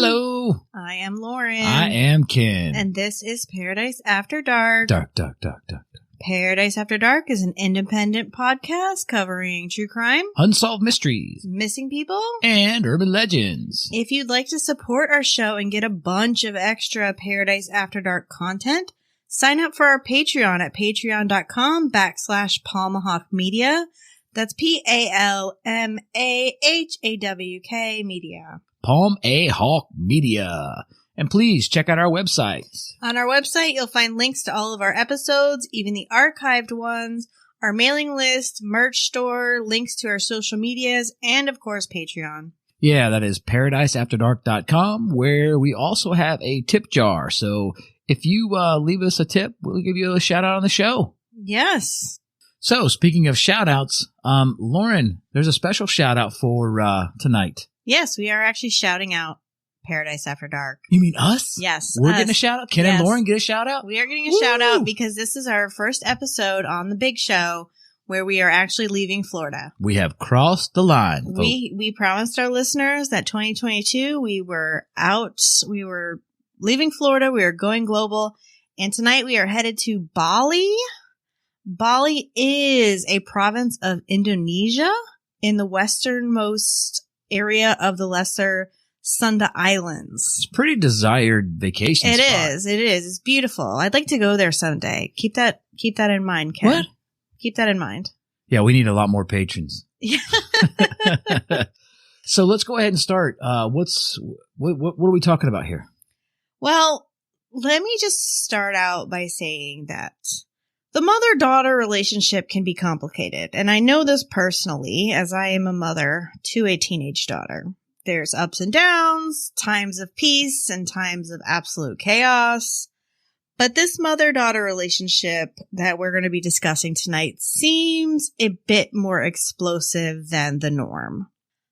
Hello. I am Lauren. I am Ken. And this is Paradise After Dark. Dark. Paradise After Dark is an independent podcast covering true crime, Unsolved mysteries, missing people, and urban legends. If you'd like to support our show and get a bunch of extra Paradise After Dark content, sign up for our Patreon at patreon.com/Palmahawk Media. That's PALMAHAWK Media. Palm A Hawk Media. And please check out our website. On our website, you'll find links to all of our episodes, even the archived ones, our mailing list, merch store, links to our social medias, and of course, Patreon. Yeah, that is paradiseafterdark.com, where we also have a tip jar. So if you leave us a tip, we'll give you a shout out on the show. Yes. So speaking of shout outs, Lauren, there's a special shout out for tonight. Yes, we are actually shouting out Paradise After Dark. You mean us? Yes. We're getting a shout out? Ken and Lauren get a shout out? We are getting a shout out because this is our first episode on the big show where we are actually leaving Florida. We have crossed the line. Folks. We promised our listeners that 2022 we were leaving Florida, we were going global, and tonight we are headed to Bali. Bali is a province of Indonesia in the westernmost area of the Lesser Sunda Islands. It's a pretty desired vacation spot. It is. It's beautiful. I'd like to go there someday. Keep that in mind, Ken. What? Keep that in mind. Yeah, we need a lot more patrons. So let's go ahead and start. What are we talking about here? Well, let me just start out by saying that the mother-daughter relationship can be complicated, and I know this personally as I am a mother to a teenage daughter. There's ups and downs, times of peace, and times of absolute chaos. But this mother-daughter relationship that we're going to be discussing tonight seems a bit more explosive than the norm.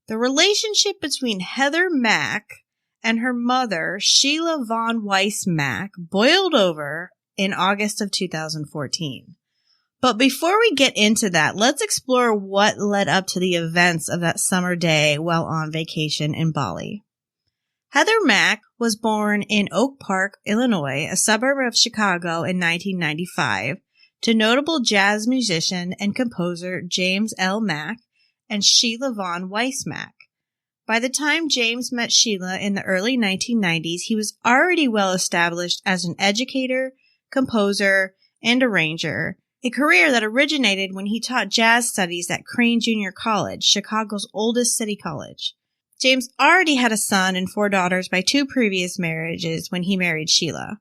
The relationship between Heather Mack and her mother, Sheila von Wiess-Mack, boiled over in August of 2014. But before we get into that, let's explore what led up to the events of that summer day while on vacation in Bali. Heather Mack was born in Oak Park, Illinois, a suburb of Chicago in 1995, to notable jazz musician and composer James L. Mack and Sheila von Wiess-Mack. By the time James met Sheila in the early 1990s, he was already well established as an educator, composer, and arranger, a career that originated when he taught jazz studies at Crane Junior College, Chicago's oldest city college. James already had a son and 4 daughters by 2 previous marriages when he married Sheila.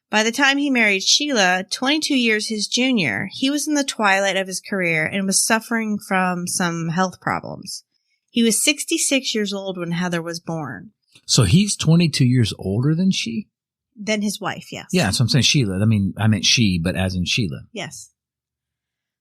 By the time he married Sheila, 22 years his junior, he was in the twilight of his career and was suffering from some health problems. He was 66 years old when Heather was born. So he's 22 years older than she? Than his wife, yes. Yeah, so I'm saying Sheila. I meant she, but as in Sheila. Yes.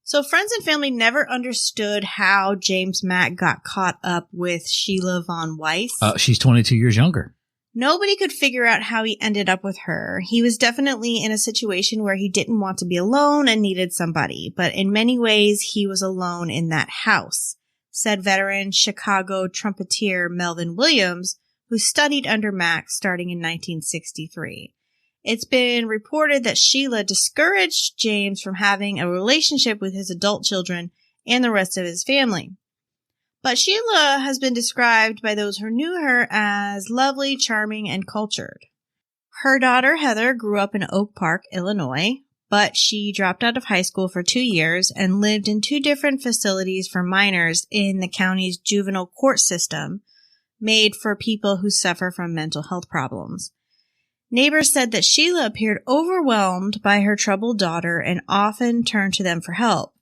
So friends and family never understood how James Mack got caught up with Sheila von Wiess. She's 22 years younger. Nobody could figure out how he ended up with her. He was definitely in a situation where he didn't want to be alone and needed somebody, but in many ways he was alone in that house, said veteran Chicago trumpeter Melvin Williams, who studied under Mack starting in 1963. It's been reported that Sheila discouraged James from having a relationship with his adult children and the rest of his family. But Sheila has been described by those who knew her as lovely, charming, and cultured. Her daughter Heather grew up in Oak Park, Illinois, but she dropped out of high school for 2 years and lived in 2 different facilities for minors in the county's juvenile court system, made for people who suffer from mental health problems. Neighbors said that Sheila appeared overwhelmed by her troubled daughter and often turned to them for help.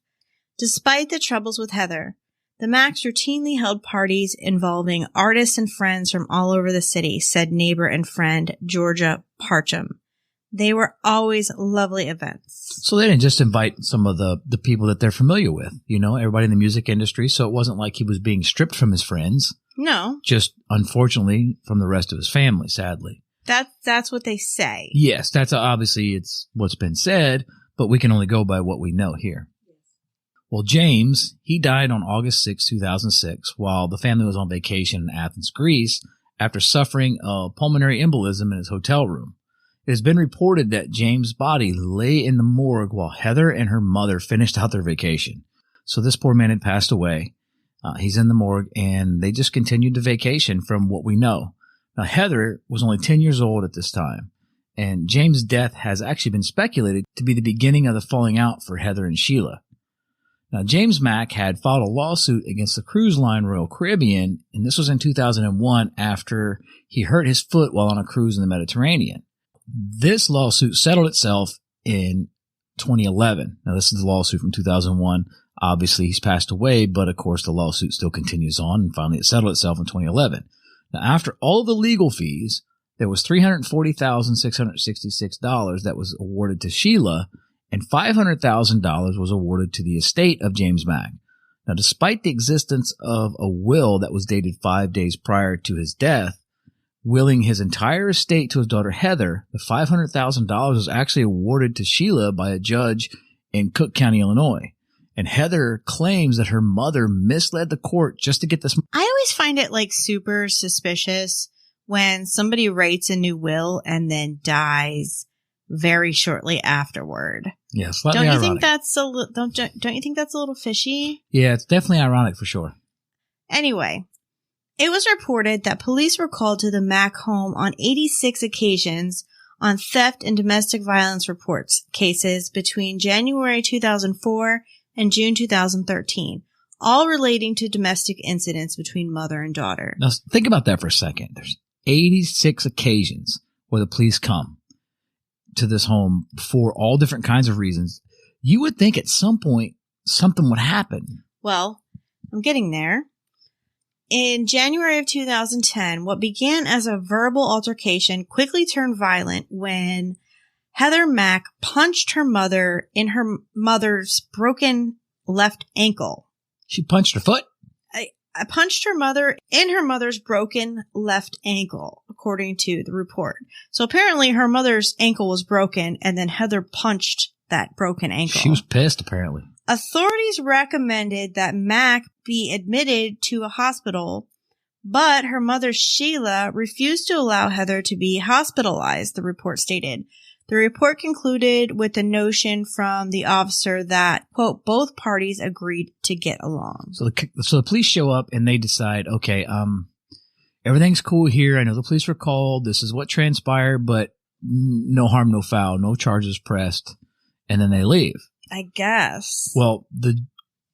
Despite the troubles with Heather, the Macks routinely held parties involving artists and friends from all over the city, said neighbor and friend Georgia Parcham. They were always lovely events. So they didn't just invite some of the people that they're familiar with, everybody in the music industry. So it wasn't like he was being stripped from his friends. No. Just, unfortunately, from the rest of his family, sadly. That's what they say. Yes, that's obviously it's what's been said, but we can only go by what we know here. Well, James, he died on August 6, 2006, while the family was on vacation in Athens, Greece, after suffering a pulmonary embolism in his hotel room. It has been reported that James' body lay in the morgue while Heather and her mother finished out their vacation. So this poor man had passed away. He's in the morgue, and they just continued the vacation from what we know. Now, Heather was only 10 years old at this time, and James' death has actually been speculated to be the beginning of the falling out for Heather and Sheila. Now, James Mack had filed a lawsuit against the cruise line Royal Caribbean, and this was in 2001 after he hurt his foot while on a cruise in the Mediterranean. This lawsuit settled itself in 2011. Now, this is the lawsuit from 2001. Obviously, he's passed away, but of course, the lawsuit still continues on, and finally it settled itself in 2011. Now, after all of the legal fees, there was $340,666 that was awarded to Sheila, and $500,000 was awarded to the estate of James Mack. Now, despite the existence of a will that was dated 5 days prior to his death, willing his entire estate to his daughter Heather, the $500,000 was actually awarded to Sheila by a judge in Cook County, Illinois. And Heather claims that her mother misled the court just to get this. I always find it like super suspicious when somebody writes a new will and then dies very shortly afterward. Yeah, slightly don't you ironic. think that's don't you think that's a little fishy? Yeah, it's definitely ironic for sure. Anyway, it was reported that police were called to the Mack home on 86 occasions on theft and domestic violence reports cases between January 2004 and June 2013, all relating to domestic incidents between mother and daughter. Now, think about that for a second. There's 86 occasions where the police come to this home for all different kinds of reasons. You would think at some point something would happen. Well, I'm getting there. In January of 2010, what began as a verbal altercation quickly turned violent when Heather Mack punched her mother in her mother's broken left ankle. She punched her foot? I punched her mother in her mother's broken left ankle, according to the report. So apparently her mother's ankle was broken, and then Heather punched that broken ankle. She was pissed, apparently. Authorities recommended that Mack be admitted to a hospital, but her mother, Sheila, refused to allow Heather to be hospitalized, the report stated. The report concluded with the notion from the officer that, quote, both parties agreed to get along. So the police show up and they decide, okay, everything's cool here. I know the police were called. This is what transpired, but no harm, no foul, no charges pressed. And then they leave. I guess. Well, the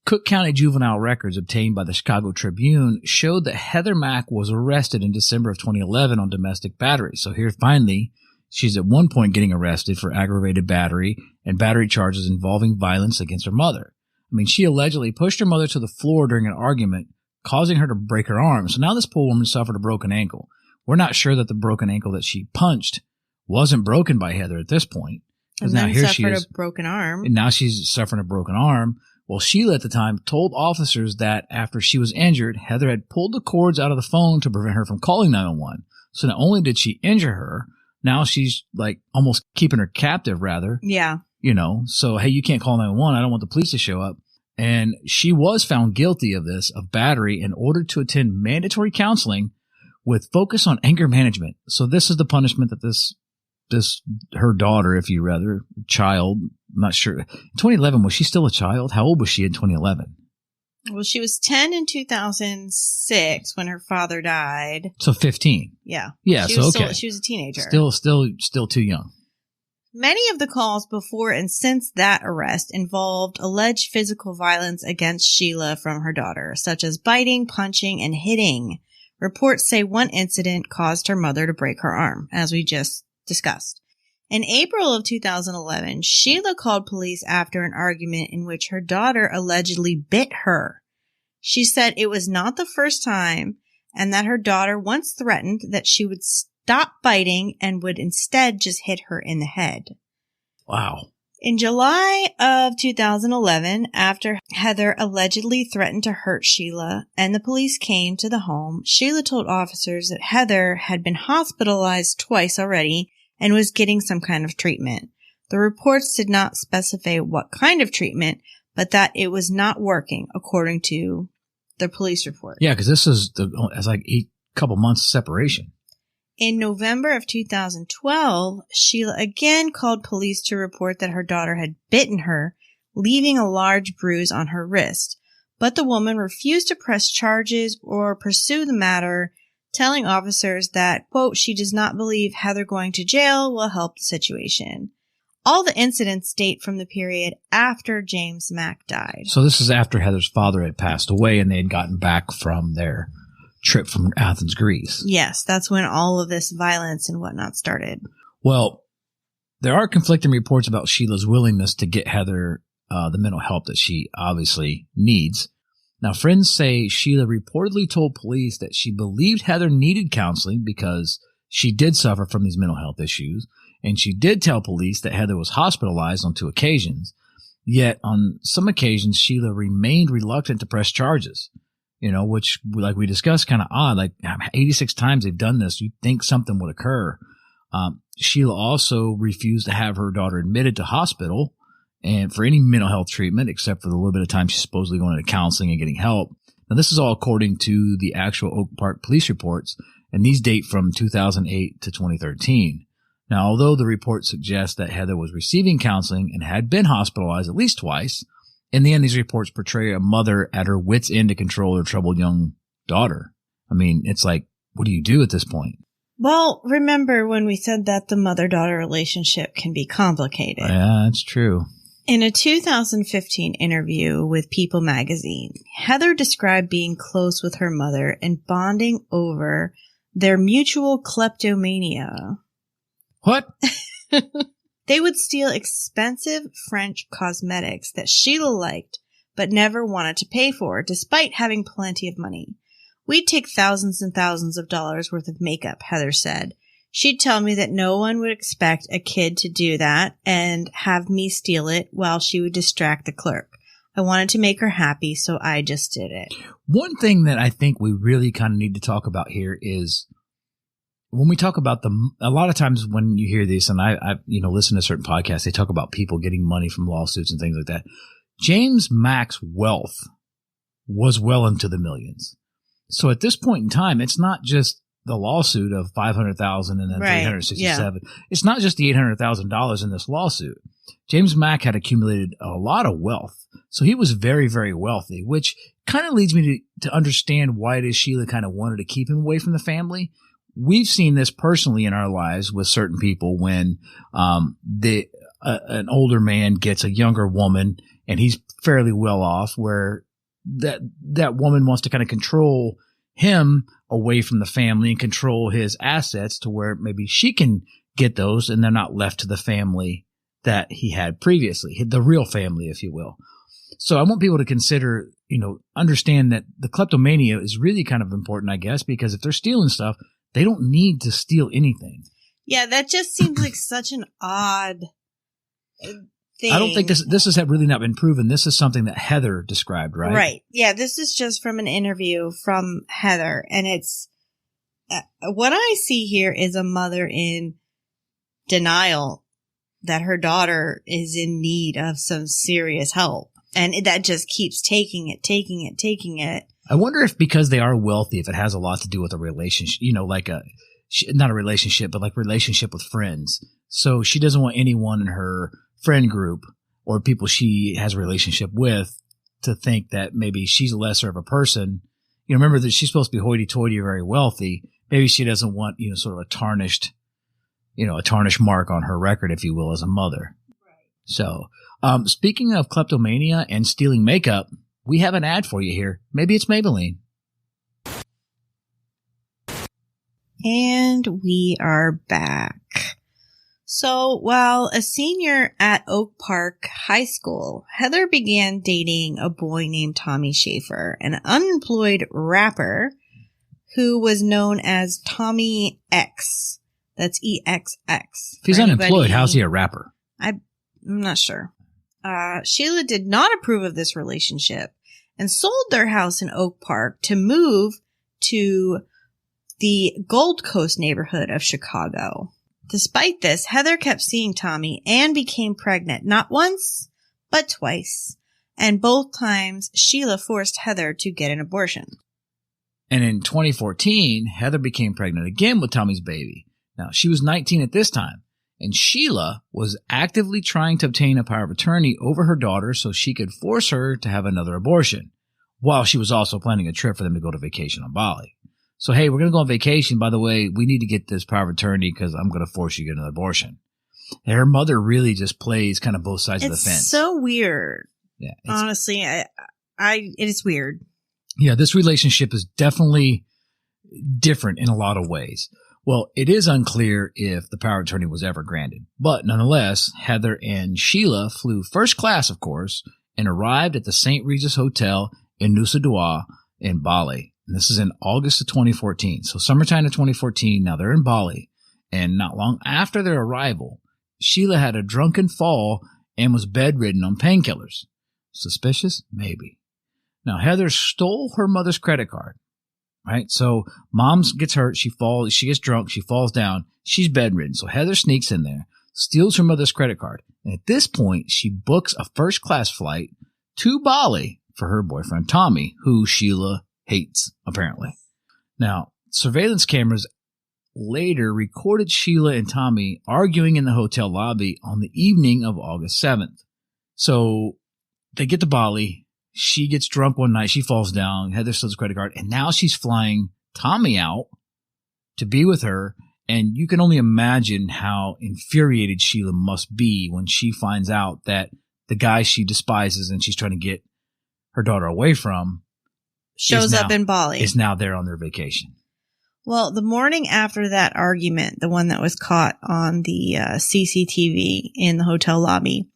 Cook County juvenile records obtained by the Chicago Tribune showed that Heather Mack was arrested in December of 2011 on domestic battery. So here finally, she's at one point getting arrested for aggravated battery and battery charges involving violence against her mother. I mean, she allegedly pushed her mother to the floor during an argument, causing her to break her arm. So now this poor woman suffered a broken ankle. We're not sure that the broken ankle that she punched wasn't broken by Heather at this point. And now then here suffered she is, a broken arm. and now she's suffering a broken arm. Well, Sheila at the time told officers that after she was injured, Heather had pulled the cords out of the phone to prevent her from calling 911. So not only did she injure her, now she's like almost keeping her captive, rather. Yeah. You know, so, hey, you can't call 911. I don't want the police to show up. And she was found guilty of this, of battery, and ordered to attend mandatory counseling with focus on anger management. So this is the punishment that this her daughter, if you rather, child, I'm not sure. In 2011, was she still a child? How old was she in 2011? Well, she was 10 in 2006 when her father died. So 15. Yeah. Yeah, she so was okay. She was a teenager. Still too young. Many of the calls before and since that arrest involved alleged physical violence against Sheila from her daughter, such as biting, punching, and hitting. Reports say one incident caused her mother to break her arm, as we just discussed. In April of 2011, Sheila called police after an argument in which her daughter allegedly bit her. She said it was not the first time and that her daughter once threatened that she would stop biting and would instead just hit her in the head. Wow. In July of 2011, after Heather allegedly threatened to hurt Sheila and the police came to the home, Sheila told officers that Heather had been hospitalized twice already and was getting some kind of treatment. The reports did not specify what kind of treatment, but that it was not working, according to the police report. Yeah, because this is as like couple months separation. In November of 2012, Sheila again called police to report that her daughter had bitten her, leaving a large bruise on her wrist. But the woman refused to press charges or pursue the matter, telling officers that, quote, she does not believe Heather going to jail will help the situation. All the incidents date from the period after James Mack died. So this is after Heather's father had passed away and they had gotten back from their trip from Athens, Greece. Yes, that's when all of this violence and whatnot started. Well, there are conflicting reports about Sheila's willingness to get Heather the mental help that she obviously needs. Now, friends say Sheila reportedly told police that she believed Heather needed counseling because she did suffer from these mental health issues, and she did tell police that Heather was hospitalized on 2 occasions. Yet, on some occasions, Sheila remained reluctant to press charges, which, like we discussed, kind of odd. Like 86 times they've done this, you'd think something would occur. Sheila also refused to have her daughter admitted to hospital and for any mental health treatment, except for the little bit of time she's supposedly going to counseling and getting help. Now, this is all according to the actual Oak Park police reports, and these date from 2008 to 2013. Now, although the reports suggest that Heather was receiving counseling and had been hospitalized at least twice, in the end, these reports portray a mother at her wit's end to control her troubled young daughter. I mean, it's like, what do you do at this point? Well, remember when we said that the mother-daughter relationship can be complicated? Yeah, that's true. In a 2015 interview with People magazine, Heather described being close with her mother and bonding over their mutual kleptomania. What? They would steal expensive French cosmetics that Sheila liked but never wanted to pay for, despite having plenty of money. We'd take thousands and thousands of dollars worth of makeup, Heather said. She'd tell me that no one would expect a kid to do that and have me steal it while she would distract the clerk. I wanted to make her happy, so I just did it. One thing that I think we really kind of need to talk about here is when we talk about a lot of times when you hear this, and I listen to certain podcasts, they talk about people getting money from lawsuits and things like that. James Mack's wealth was well into the millions. So at this point in time, it's not just the lawsuit of $500,000 and then $367,000. Yeah. It's not just the $800,000 in this lawsuit. James Mack had accumulated a lot of wealth. So he was very, very wealthy, which kind of leads me to understand why it is Sheila kind of wanted to keep him away from the family. We've seen this personally in our lives with certain people when an older man gets a younger woman and he's fairly well off, where that woman wants to kind of control him away from the family and control his assets to where maybe she can get those and they're not left to the family that he had previously, the real family, if you will. So I want people to consider, understand that the kleptomania is really kind of important, I guess, because if they're stealing stuff, they don't need to steal anything. Yeah, that just seems like such an odd thing. I don't think this has really not been proven. This is something that Heather described, right? Right. Yeah, this is just from an interview from Heather. And it's what I see here is a mother in denial that her daughter is in need of some serious help. And that just keeps taking it. I wonder if because they are wealthy, if it has a lot to do with a relationship, not a relationship, but like relationship with friends. So she doesn't want anyone in her friend group or people she has a relationship with to think that maybe she's lesser of a person. Remember that she's supposed to be hoity-toity or very wealthy. Maybe she doesn't want, sort of a tarnished mark on her record, if you will, as a mother. Right. So, speaking of kleptomania and stealing makeup, we have an ad for you here. Maybe it's Maybelline. And we are back. So while a senior at Oak Park High School, Heather began dating a boy named Tommy Schaeffer, an unemployed rapper who was known as Tommy X. That's EXX. If he's unemployed, how's he a rapper? I'm not sure. Sheila did not approve of this relationship and sold their house in Oak Park to move to the Gold Coast neighborhood of Chicago. Despite this, Heather kept seeing Tommy and became pregnant not once, but twice. And both times, Sheila forced Heather to get an abortion. And in 2014, Heather became pregnant again with Tommy's baby. Now, she was 19 at this time, and Sheila was actively trying to obtain a power of attorney over her daughter so she could force her to have another abortion, while she was also planning a trip for them to go to vacation on Bali. So, hey, we're going to go on vacation. By the way, we need to get this power of attorney because I'm going to force you to get another abortion. And her mother really just plays kind of both sides of the fence. It's so weird. Yeah, honestly, it is weird. Yeah, this relationship is definitely different in a lot of ways. Well, it is unclear if the power of attorney was ever granted. But nonetheless, Heather and Sheila flew first class, of course, and arrived at the St. Regis Hotel in Nusa Dua in Bali. And this is in August of 2014. So summertime of 2014, now they're in Bali. And not long after their arrival, Sheila had a drunken fall and was bedridden on painkillers. Suspicious? Maybe. Now, Heather stole her mother's credit card, right? So mom gets hurt. She gets drunk. She falls down. She's bedridden. So Heather sneaks in there, steals her mother's credit card. And at this point, she books a first-class flight to Bali for her boyfriend, Tommy, who Sheila hates, apparently. Now, surveillance cameras later recorded Sheila and Tommy arguing in the hotel lobby on the evening of August 7th. So they get to Bali. She gets drunk one night. She falls down. Heather steals a credit card. And now she's flying Tommy out to be with her. And you can only imagine how infuriated Sheila must be when she finds out that the guy she despises and she's trying to get her daughter away from shows up in Bali. Is now there on their vacation. Well, the morning after that argument, the one that was caught on the CCTV in the hotel lobby,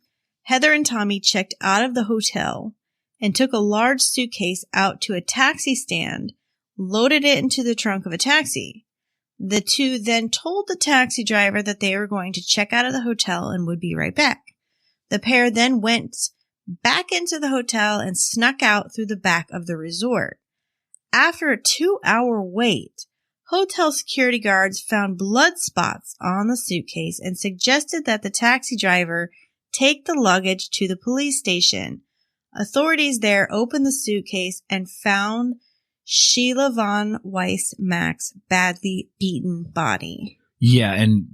Heather and Tommy checked out of the hotel and took a large suitcase out to a taxi stand, loaded it into the trunk of a taxi. The two then told the taxi driver that they were going to check out of the hotel and would be right back. The pair then went back into the hotel and snuck out through the back of the resort. After a 2-hour wait, hotel security guards found blood spots on the suitcase and suggested that the taxi driver take the luggage to the police station. Authorities there opened the suitcase and found Shelia von Wiess-Mack's badly beaten body. Yeah, and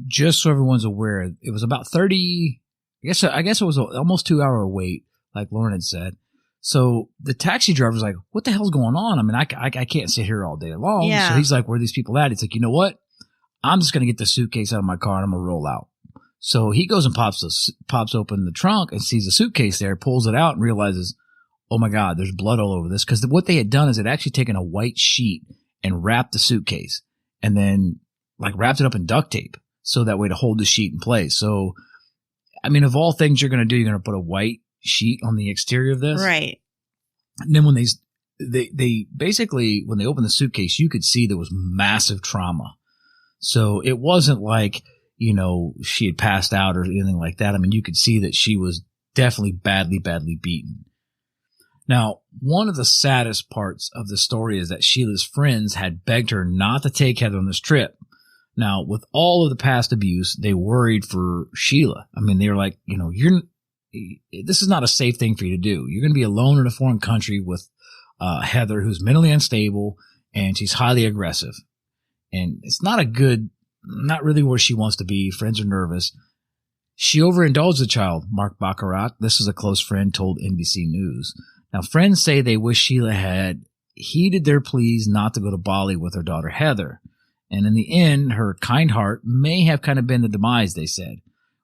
just so everyone's aware, it was about 30, I guess it was almost 2-hour wait, like Lauren had said. So the taxi driver's like, what the hell's going on? I mean, I can't sit here all day long. Yeah. So he's like, where are these people at? He's like, you know what? I'm just going to get the suitcase out of my car and I'm going to roll out. So he goes and pops open the trunk and sees the suitcase there, pulls it out and realizes, oh my God, there's blood all over this. Because what they had done is they'd actually taken a white sheet and wrapped the suitcase and then like wrapped it up in duct tape so that way to hold the sheet in place. So, I mean, of all things you're going to do, you're going to put a white sheet on the exterior of this. Right. And then when they basically, when they opened the suitcase, you could see there was massive trauma. So it wasn't like, you know, she had passed out or anything like that. I mean, you could see that she was definitely badly beaten. Now, one of the saddest parts of the story is that Sheila's friends had begged her not to take Heather on this trip. Now, with all of the past abuse, they worried for Sheila. I mean, they were like, you know, this is not a safe thing for you to do. You're going to be alone in a foreign country with Heather, who's mentally unstable, and she's highly aggressive. And it's not really where she wants to be. Friends are nervous. She overindulged the child, Mark Baccarat. This is a close friend, told NBC News. Now, friends say they wish Sheila had heeded their pleas not to go to Bali with her daughter, Heather. And in the end, her kind heart may have kind of been the demise, they said.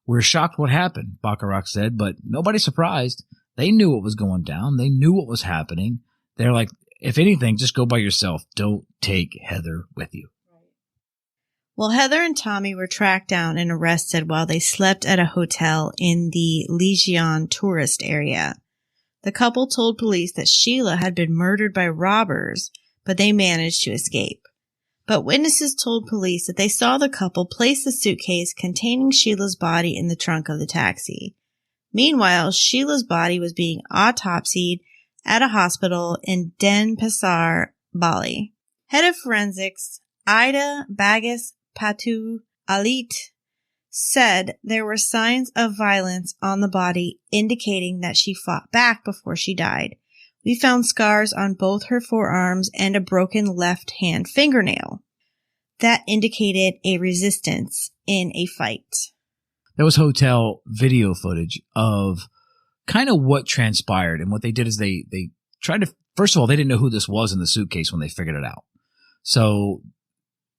We're shocked what happened, Baccarat said, but nobody's surprised. They knew what was going down. They knew what was happening. They're like, if anything, just go by yourself. Don't take Heather with you. Well, Heather and Tommy were tracked down and arrested while they slept at a hotel in the Legion tourist area. The couple told police that Sheila had been murdered by robbers, but they managed to escape. But witnesses told police that they saw the couple place the suitcase containing Sheila's body in the trunk of the taxi. Meanwhile, Sheila's body was being autopsied at a hospital in Denpasar, Bali. Head of forensics, Ida Bagus Patu Alit, said there were signs of violence on the body indicating that she fought back before she died. We found scars on both her forearms and a broken left hand fingernail. That indicated a resistance in a fight. There was hotel video footage of kind of what transpired. And what they did is they tried to, first of all, they didn't know who this was in the suitcase when they figured it out. So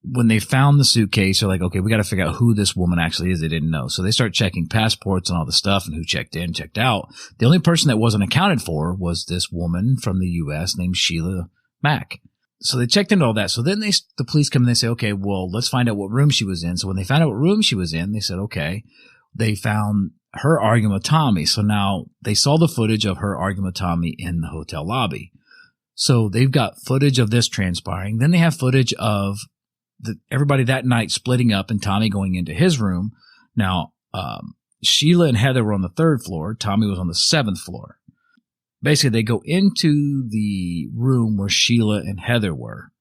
when they found the suitcase, they're like, okay, we got to figure out who this woman actually is. They didn't know. So they start checking passports and all the stuff and who checked in, checked out. The only person that wasn't accounted for was this woman from the U.S. named Shelia Mack. So they checked into all that. So then the police come and they say, okay, well, let's find out what room she was in. So when they found out what room she was in, they said, okay, they found her arguing with Tommy. So now they saw the footage of her arguing with Tommy in the hotel lobby. So they've got footage of this transpiring. Then they have footage of everybody that night splitting up and Tommy going into his room. Now, Sheila and Heather were on the 3rd floor. Tommy was on the 7th floor. Basically, they go into the room where Sheila and Heather were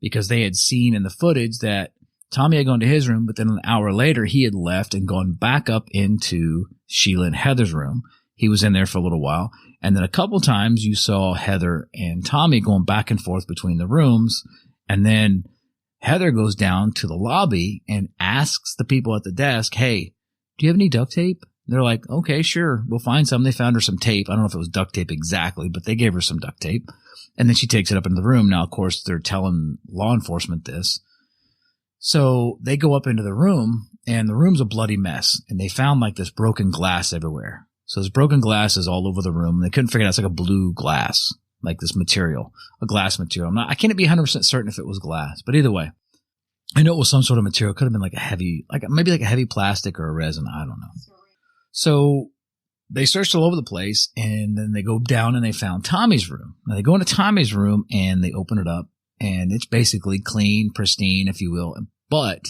because they had seen in the footage that Tommy had gone to his room, but then an hour later, he had left and gone back up into Sheila and Heather's room. He was in there for a little while. And then a couple times you saw Heather and Tommy going back and forth between the rooms. And then Heather goes down to the lobby and asks the people at the desk, hey, do you have any duct tape? They're like, okay, sure, we'll find some. They found her some tape. I don't know if it was duct tape exactly, but they gave her some duct tape. And then she takes it up into the room. Now, of course, they're telling law enforcement this. So they go up into the room, and the room's a bloody mess. And they found like this broken glass everywhere. So this broken glass is all over the room. They couldn't figure it out. It's like a blue glass, like this material, a glass material. I can't be 100% certain if it was glass, but either way, I know it was some sort of material. It could have been like a heavy, maybe like a heavy plastic or a resin. I don't know. So they searched all over the place, and then they go down and they found Tommy's room. Now they go into Tommy's room and they open it up, and it's basically clean, pristine, if you will. But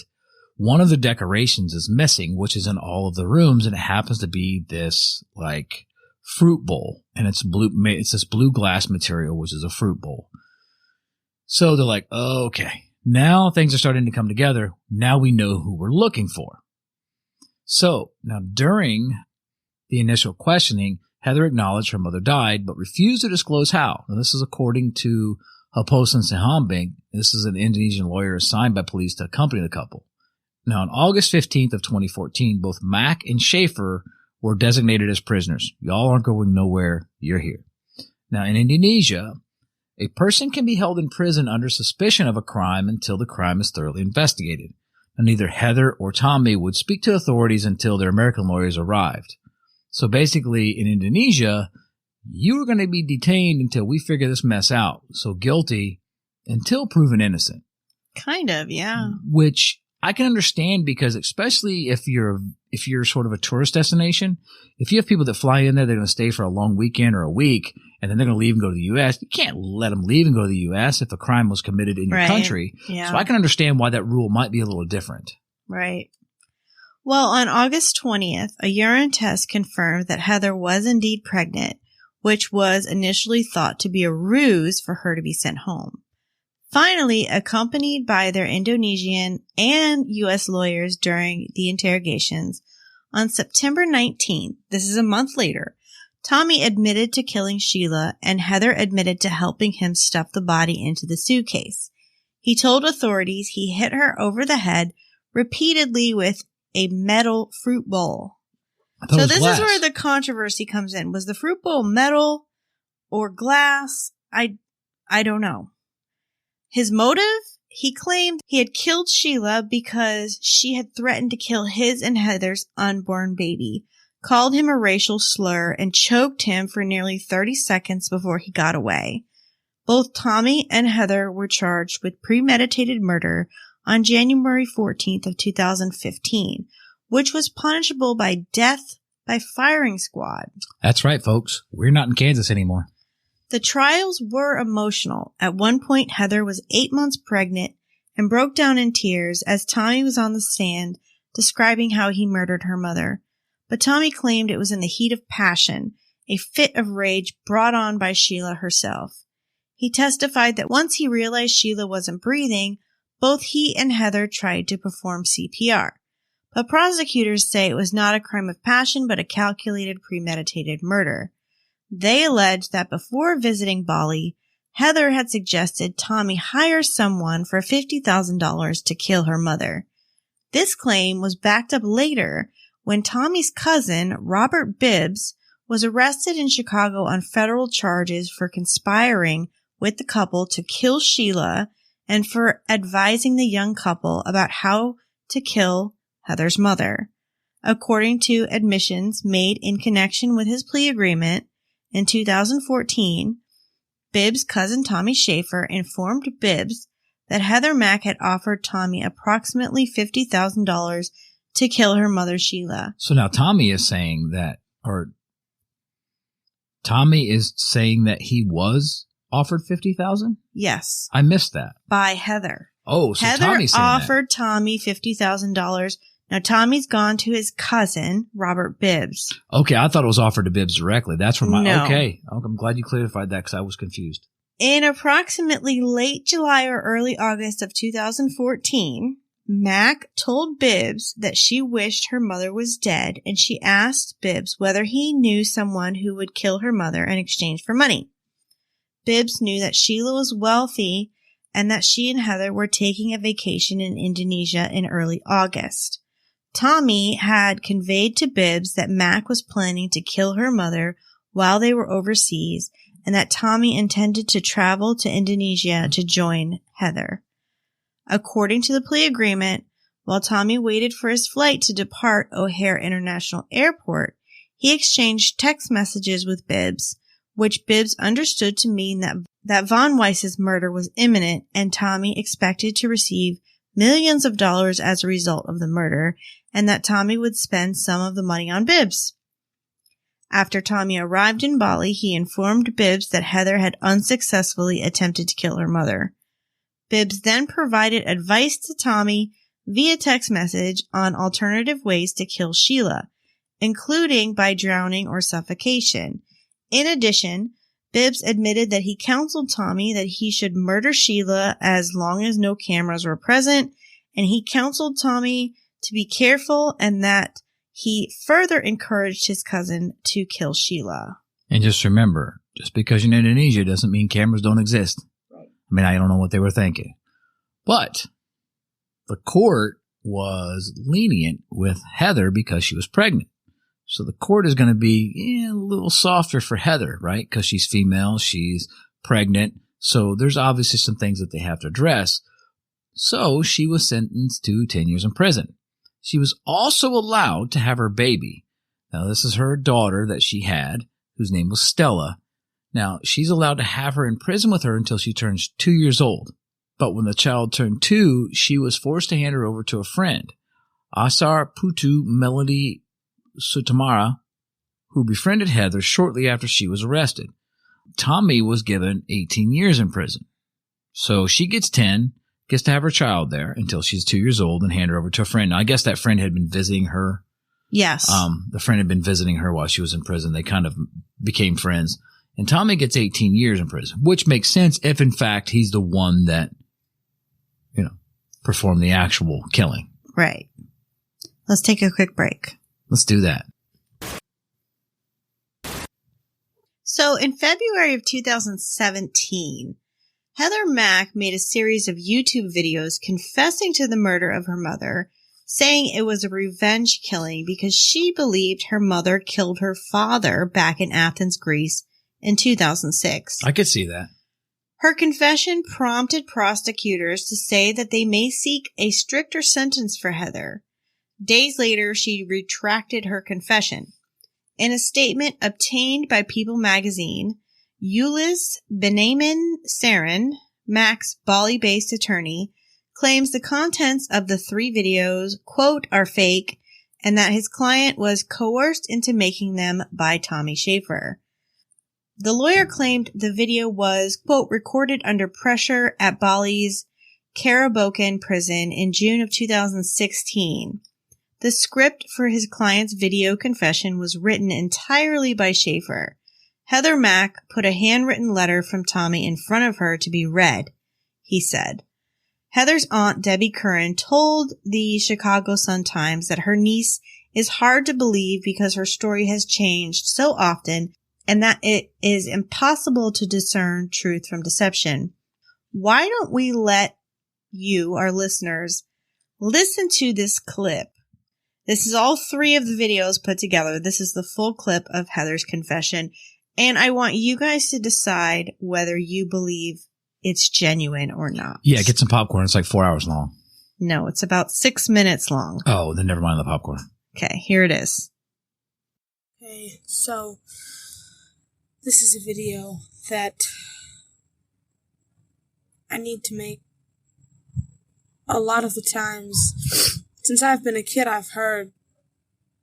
one of the decorations is missing, which is in all of the rooms, and it happens to be this like fruit bowl, and it's blue. It's this blue glass material, which is a fruit bowl. So they're like, okay, now things are starting to come together. Now we know who we're looking for. So now during the initial questioning, Heather acknowledged her mother died, but refused to disclose how. Now this is according to Haposan Sihambing. This is an Indonesian lawyer assigned by police to accompany the couple. Now on August 15th of 2014, both Mack and Schaeffer were designated as prisoners. Y'all aren't going nowhere. You're here. Now in Indonesia, a person can be held in prison under suspicion of a crime until the crime is thoroughly investigated. And neither Heather or Tommy would speak to authorities until their American lawyers arrived. So basically, in Indonesia, you are going to be detained until we figure this mess out. So guilty until proven innocent. Kind of, yeah. Which I can understand because especially if you're sort of a tourist destination, if you have people that fly in there, they're going to stay for a long weekend or a week, and then they're going to leave and go to the U.S. You can't let them leave and go to the U.S. if a crime was committed in your country. Yeah. So I can understand why that rule might be a little different. Right. Well, on August 20th, a urine test confirmed that Heather was indeed pregnant, which was initially thought to be a ruse for her to be sent home. Finally, accompanied by their Indonesian and U.S. lawyers during the interrogations, on September 19th, this is a month later, Tommy admitted to killing Sheila, and Heather admitted to helping him stuff the body into the suitcase. He told authorities he hit her over the head repeatedly with a metal fruit bowl. So this is where the controversy comes in. Was the fruit bowl metal or glass? I don't know. His motive? He claimed he had killed Sheila because she had threatened to kill his and Heather's unborn baby, called him a racial slur, and choked him for nearly 30 seconds before he got away. Both Tommy and Heather were charged with premeditated murder on January 14th of 2015, which was punishable by death by firing squad. That's right, folks. We're not in Kansas anymore. The trials were emotional. At one point, Heather was 8 months pregnant and broke down in tears as Tommy was on the stand describing how he murdered her mother. But Tommy claimed it was in the heat of passion, a fit of rage brought on by Sheila herself. He testified that once he realized Sheila wasn't breathing, both he and Heather tried to perform CPR. But prosecutors say it was not a crime of passion, but a calculated, premeditated murder. They alleged that before visiting Bali, Heather had suggested Tommy hire someone for $50,000 to kill her mother. This claim was backed up later when Tommy's cousin, Robert Bibbs, was arrested in Chicago on federal charges for conspiring with the couple to kill Sheila and for advising the young couple about how to kill Heather's mother. According to admissions made in connection with his plea agreement, in 2014, Bibbs' cousin Tommy Schaeffer informed Bibbs that Heather Mack had offered Tommy approximately $50,000 to kill her mother, Sheila. So now Tommy is saying that, he was offered $50,000? Yes. I missed that. By Heather. Oh, so Heather Tommy's saying offered Tommy $50,000. Now, Tommy's gone to his cousin, Robert Bibbs. Okay, I thought it was offered to Bibbs directly. That's from No. Okay, I'm glad you clarified that because I was confused. In approximately late July or early August of 2014, Mack told Bibbs that she wished her mother was dead, and she asked Bibbs whether he knew someone who would kill her mother in exchange for money. Bibbs knew that Sheila was wealthy and that she and Heather were taking a vacation in Indonesia in early August. Tommy had conveyed to Bibbs that Mack was planning to kill her mother while they were overseas and that Tommy intended to travel to Indonesia to join Heather. According to the plea agreement, while Tommy waited for his flight to depart O'Hare International Airport, he exchanged text messages with Bibbs, which Bibbs understood to mean that Von Weiss's murder was imminent and Tommy expected to receive millions of dollars as a result of the murder, and that Tommy would spend some of the money on Bibbs. After Tommy arrived in Bali, he informed Bibbs that Heather had unsuccessfully attempted to kill her mother. Bibbs then provided advice to Tommy via text message on alternative ways to kill Sheila, including by drowning or suffocation. In addition, Bibbs admitted that he counseled Tommy that he should murder Sheila as long as no cameras were present, and he counseled Tommy to be careful and that he further encouraged his cousin to kill Sheila. And just remember, just because you're in Indonesia doesn't mean cameras don't exist. Right. I mean, I don't know what they were thinking. But the court was lenient with Heather because she was pregnant. So the court is going to be a little softer for Heather, right? Because she's female, she's pregnant. So there's obviously some things that they have to address. So she was sentenced to 10 years in prison. She was also allowed to have her baby. Now, this is her daughter that she had, whose name was Stella. Now, she's allowed to have her in prison with her until she turns 2 years old. But when the child turned 2, she was forced to hand her over to a friend, Asar Putu Melody Sutamara, who befriended Heather shortly after she was arrested. Tommy was given 18 years in prison. So she gets 10, gets to have her child there until she's 2 years old and hand her over to a friend. Now, I guess that friend had been visiting her. Yes. The friend had been visiting her while she was in prison. They kind of became friends. And Tommy gets 18 years in prison, which makes sense if, in fact, he's the one that, performed the actual killing. Right. Let's take a quick break. Let's do that. So in February of 2017, Heather Mack made a series of YouTube videos confessing to the murder of her mother, saying it was a revenge killing because she believed her mother killed her father back in Athens, Greece in 2006. I could see that. Her confession prompted prosecutors to say that they may seek a stricter sentence for Heather. Days later, she retracted her confession. In a statement obtained by People magazine, Ulis Benamin Sarin, Mack's Bali-based attorney, claims the contents of the 3 videos, quote, are fake, and that his client was coerced into making them by Tommy Schaeffer. The lawyer claimed the video was, quote, recorded under pressure at Bali's Karabokan prison in June of 2016. The script for his client's video confession was written entirely by Schaeffer. Heather Mack put a handwritten letter from Tommy in front of her to be read, he said. Heather's aunt, Debbie Curran, told the Chicago Sun-Times that her niece is hard to believe because her story has changed so often and that it is impossible to discern truth from deception. Why don't we let you, our listeners, listen to this clip? This is all 3 of the videos put together. This is the full clip of Heather's confession. And I want you guys to decide whether you believe it's genuine or not. Yeah, get some popcorn. It's like 4 hours long. No, it's about 6 minutes long. Oh, then never mind the popcorn. Okay, here it is. Okay, so this is a video that I need to make. A lot of the times, since I've been a kid, I've heard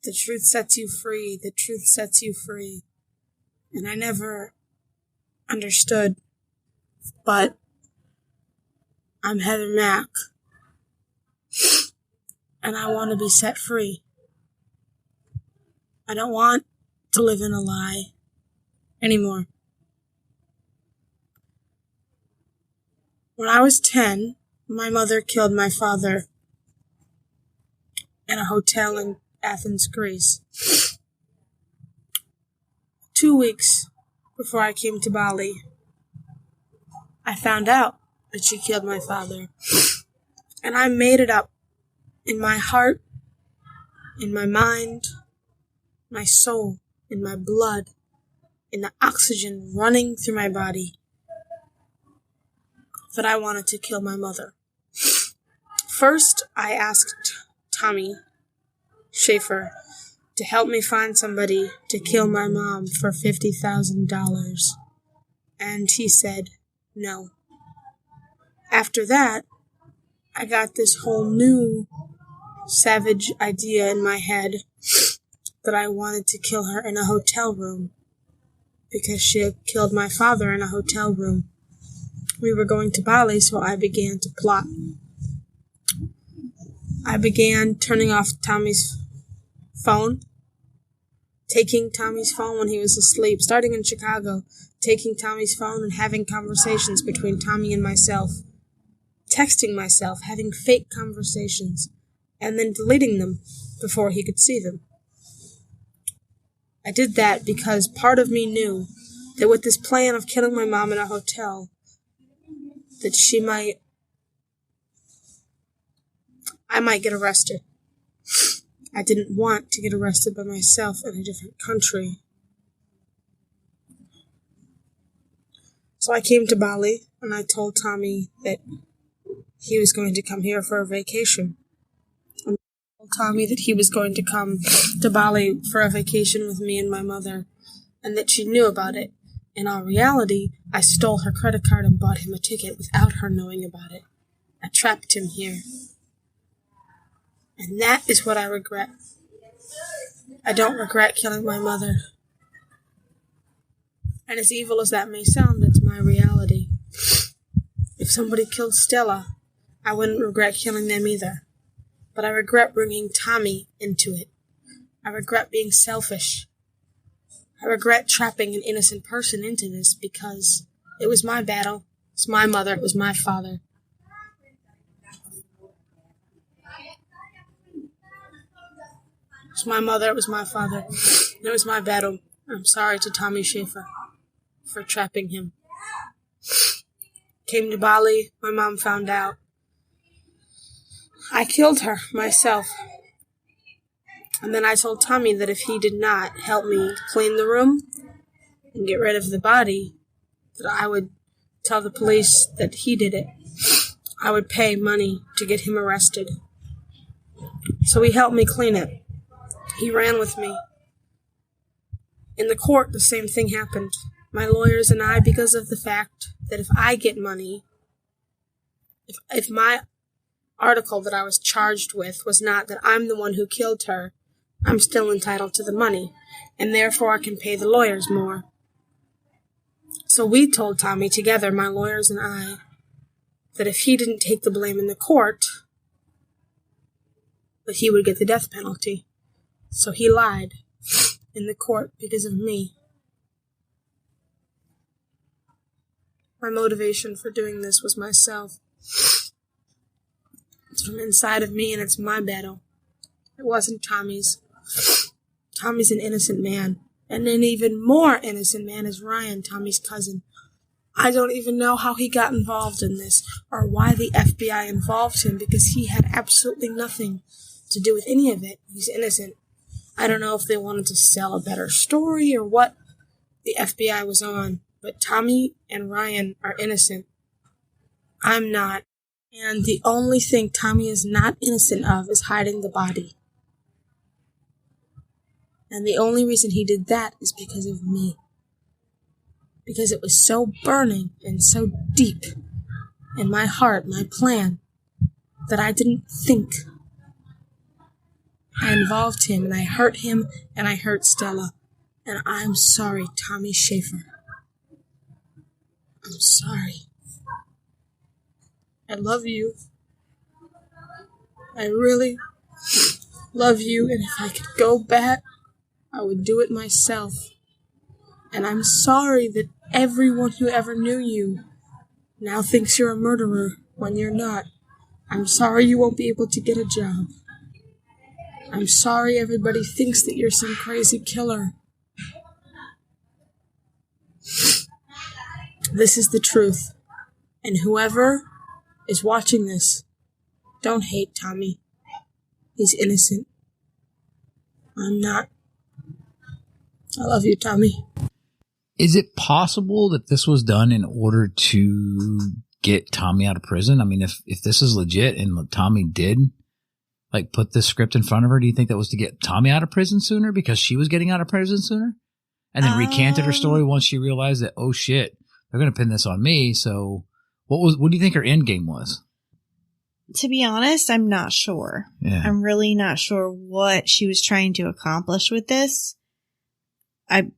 the truth sets you free, the truth sets you free. And I never understood, but I'm Heather Mack, and I want to be set free. I don't want to live in a lie anymore. When I was 10, my mother killed my father in a hotel in Athens, Greece. 2 weeks before I came to Bali, I found out that she killed my father. And I made it up in my heart, in my mind, my soul, in my blood, in the oxygen running through my body, that I wanted to kill my mother. First, I asked Tommy Schaeffer to help me find somebody to kill my mom for $50,000. And he said no. After that, I got this whole new savage idea in my head that I wanted to kill her in a hotel room because she had killed my father in a hotel room. We were going to Bali, so I began to plot. I began turning off Tommy's phone, taking Tommy's phone when he was asleep, starting in Chicago, taking Tommy's phone and having conversations between Tommy and myself, texting myself, having fake conversations, and then deleting them before he could see them. I did that because part of me knew that with this plan of killing my mom in a hotel, that I might get arrested. I didn't want to get arrested by myself in a different country. So I came to Bali, and I told Tommy that he was going to come here for a vacation. And I told Tommy that he was going to come to Bali for a vacation with me and my mother, and that she knew about it. In all reality, I stole her credit card and bought him a ticket without her knowing about it. I trapped him here. And that is what I regret. I don't regret killing my mother. And as evil as that may sound, that's my reality. If somebody killed Stella, I wouldn't regret killing them either. But I regret bringing Tommy into it. I regret being selfish. I regret trapping an innocent person into this because it was my battle. It's my mother. It was my father. It was my mother. It was my father. It was my battle. I'm sorry to Tommy Schaeffer for trapping him. Came to Bali. My mom found out. I killed her myself. And then I told Tommy that if he did not help me clean the room and get rid of the body, that I would tell the police that he did it. I would pay money to get him arrested. So he helped me clean it. He ran with me. In the court, the same thing happened. My lawyers and I, because of the fact that if I get money, if my article that I was charged with was not that I'm the one who killed her, I'm still entitled to the money, and therefore I can pay the lawyers more. So we told Tommy together, my lawyers and I, that if he didn't take the blame in the court, that he would get the death penalty. So he lied in the court because of me. My motivation for doing this was myself. It's from inside of me, and it's my battle. It wasn't Tommy's. Tommy's an innocent man, And an even more innocent man is Ryan, Tommy's cousin. I don't even know how he got involved in this, or why the FBI involved him, because he had absolutely nothing to do with any of it. He's innocent. I don't know if they wanted to sell a better story or what the FBI was on, but Tommy and Ryan are innocent. I'm not. And the only thing Tommy is not innocent of is hiding the body. And the only reason he did that is because of me. Because it was so burning and so deep in my heart, my plan, that I didn't think. I involved him, and I hurt him, and I hurt Stella. And I'm sorry, Tommy Schaeffer. I'm sorry. I love you. I really love you, and if I could go back, I would do it myself. And I'm sorry that everyone who ever knew you now thinks you're a murderer when you're not. I'm sorry you won't be able to get a job. I'm sorry everybody thinks that you're some crazy killer. This is the truth. And whoever is watching this, don't hate Tommy. He's innocent. I'm not. I love you, Tommy. Is it possible that this was done in order to get Tommy out of prison? I mean, if this is legit and Tommy did like put this script in front of her, do you think that was to get Tommy out of prison sooner because she was getting out of prison sooner? And then recanted her story once she realized that, oh shit, they're going to pin this on me. So what do you think her end game was? To be honest, I'm not sure. Yeah. I'm really not sure what she was trying to accomplish with this. I'm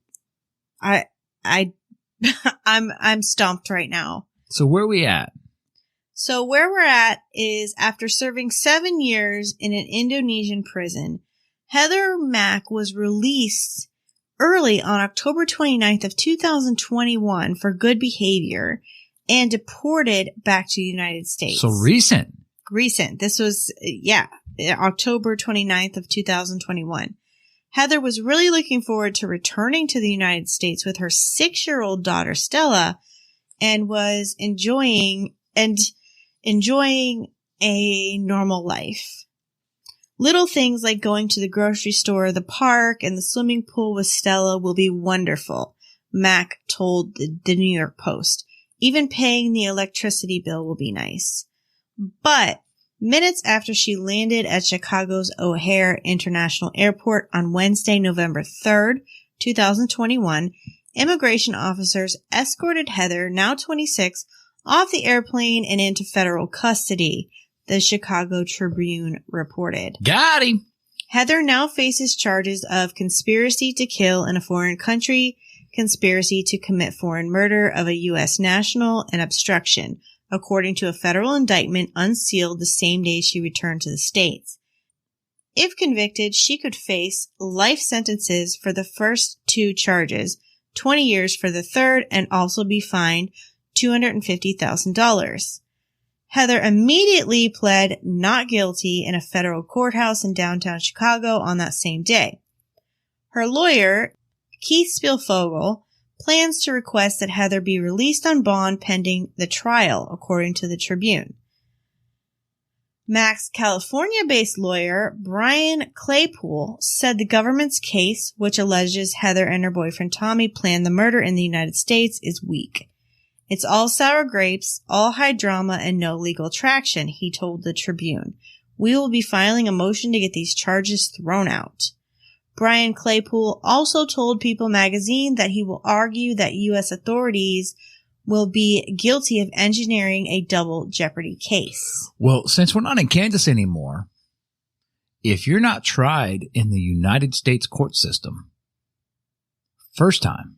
stumped right now. So where are we at? So where we're at is after serving 7 years in an Indonesian prison, Heather Mack was released early on October 29th of 2021 for good behavior and deported back to the United States. So recent. This was, October 29th of 2021. Heather was really looking forward to returning to the United States with her 6-year-old daughter, Stella, and was enjoying a normal life. Little things like going to the grocery store, the park, and the swimming pool with Stella will be wonderful, Mack told the New York Post. Even paying the electricity bill will be nice. But minutes after she landed at Chicago's O'Hare International Airport on Wednesday, November 3rd, 2021, immigration officers escorted Heather, now 26, off the airplane and into federal custody, the Chicago Tribune reported. Got him! Heather now faces charges of conspiracy to kill in a foreign country, conspiracy to commit foreign murder of a U.S. national, and obstruction, according to a federal indictment unsealed the same day she returned to the States. If convicted, she could face life sentences for the first 2 charges, 20 years for the third, and also be fined $250,000. Heather immediately pled not guilty in a federal courthouse in downtown Chicago on that same day. Her lawyer, Keith Spielvogel, plans to request that Heather be released on bond pending the trial, according to the Tribune. Mack's California-based lawyer, Brian Claypool, said the government's case, which alleges Heather and her boyfriend Tommy planned the murder in the United States, is weak. It's all sour grapes, all high drama, and no legal traction, he told the Tribune. We will be filing a motion to get these charges thrown out. Brian Claypool also told People magazine that he will argue that U.S. authorities will be guilty of engineering a double jeopardy case. Well, since we're not in Kansas anymore, if you're not tried in the United States court system, first time,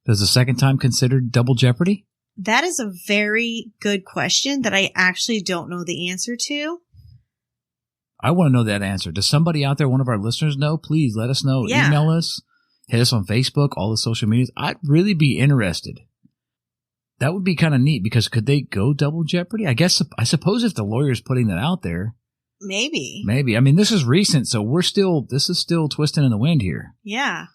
does the second time considered double jeopardy? That is a very good question that I actually don't know the answer to. I want to know that answer. Does somebody out there, one of our listeners, know? Please let us know. Yeah. Email us, hit us on Facebook, all the social medias. I'd really be interested. That would be kind of neat because could they go double jeopardy? I suppose if the lawyer's putting that out there. Maybe. I mean, this is recent, so this is still twisting in the wind here. Yeah.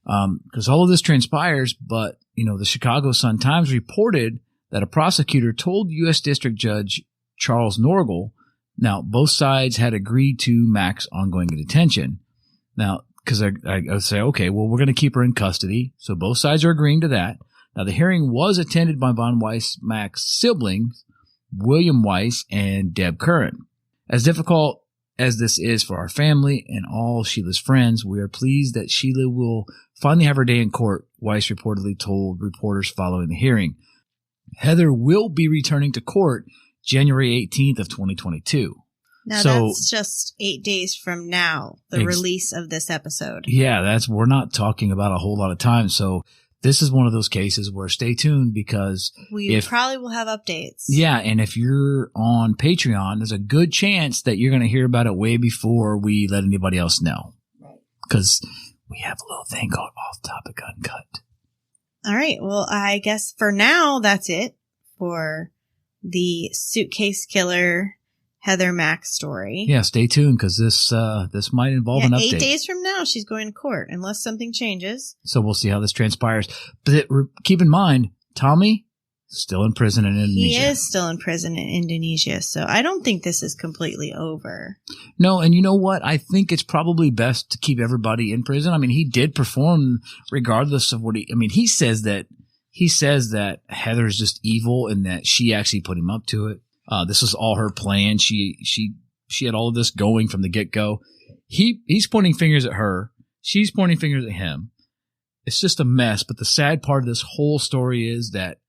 Because all of this transpires, but, the Chicago Sun-Times reported that a prosecutor told U.S. District Judge Charles Norgal, now, both sides had agreed to Mack's ongoing detention. Now, because I would say, okay, well, we're going to keep her in custody. So both sides are agreeing to that. Now, the hearing was attended by von Wiess-Mack's siblings, William Weiss and Deb Curran. As difficult as this is for our family and all Sheila's friends, we are pleased that Sheila will finally have her day in court, Weiss reportedly told reporters following the hearing. Heather will be returning to court January 18th of 2022. Now, that's just 8 days from now, the release of this episode. Yeah, we're not talking about a whole lot of time. So this is one of those cases where stay tuned, because we probably will have updates. Yeah, and if you're on Patreon, there's a good chance that you're going to hear about it way before we let anybody else know. Right. Because we have a little thing called Off Topic Uncut. All right. Well, I guess for now, that's it for the Suitcase Killer Heather Mack story. Yeah, stay tuned, because this might involve an update. 8 days from now, she's going to court, unless something changes. So we'll see how this transpires. But keep in mind, Tommy still in prison in Indonesia. He is still in prison in Indonesia, so I don't think this is completely over. No, and you know what? I think it's probably best to keep everybody in prison. I mean, he did perform regardless of what he says that Heather's just evil and that she actually put him up to it. This was all her plan. She had all of this going from the get-go. He's pointing fingers at her. She's pointing fingers at him. It's just a mess. But the sad part of this whole story is that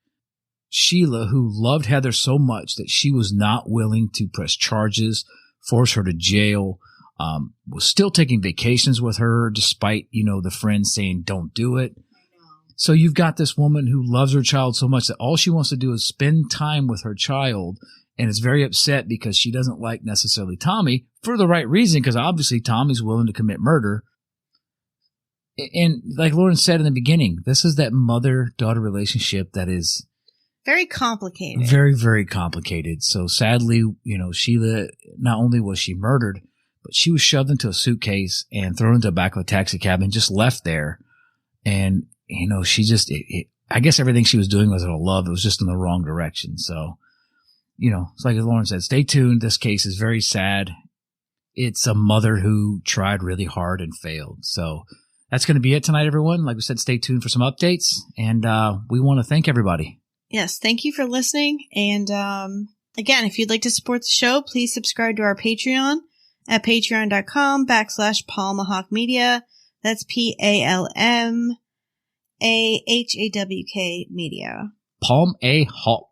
Sheila, who loved Heather so much that she was not willing to press charges, force her to jail, was still taking vacations with her despite, the friends saying, don't do it. So you've got this woman who loves her child so much that all she wants to do is spend time with her child, and is very upset because she doesn't like necessarily Tommy for the right reason, because obviously Tommy's willing to commit murder. And like Lauren said in the beginning, this is that mother-daughter relationship that is very complicated. Very, very complicated. So sadly, Sheila, not only was she murdered, but she was shoved into a suitcase and thrown into the back of a taxi cab and just left there. And she just, I guess everything she was doing was out of love. It was just in the wrong direction. So, it's like Lauren said, stay tuned. This case is very sad. It's a mother who tried really hard and failed. So that's going to be it tonight, everyone. Like we said, stay tuned for some updates. And we want to thank everybody. Yes, thank you for listening. And again, if you'd like to support the show, please subscribe to our Patreon at patreon.com/Palmahawk Media. That's Palmahawk Media. Palm A Hawk.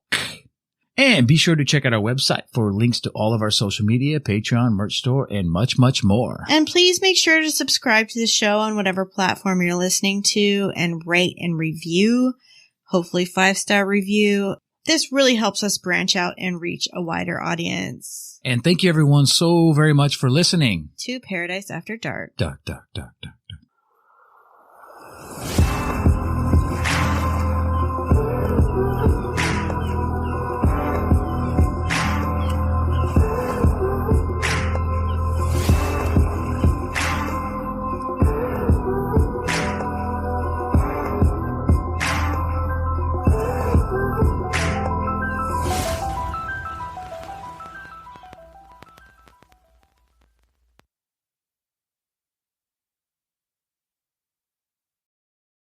And be sure to check out our website for links to all of our social media, Patreon, merch store, and much, much more. And please make sure to subscribe to the show on whatever platform you're listening to, and rate and review, hopefully 5-star review. This really helps us branch out and reach a wider audience. And thank you everyone so very much for listening to Paradise After Dark. Dark, dark, dark.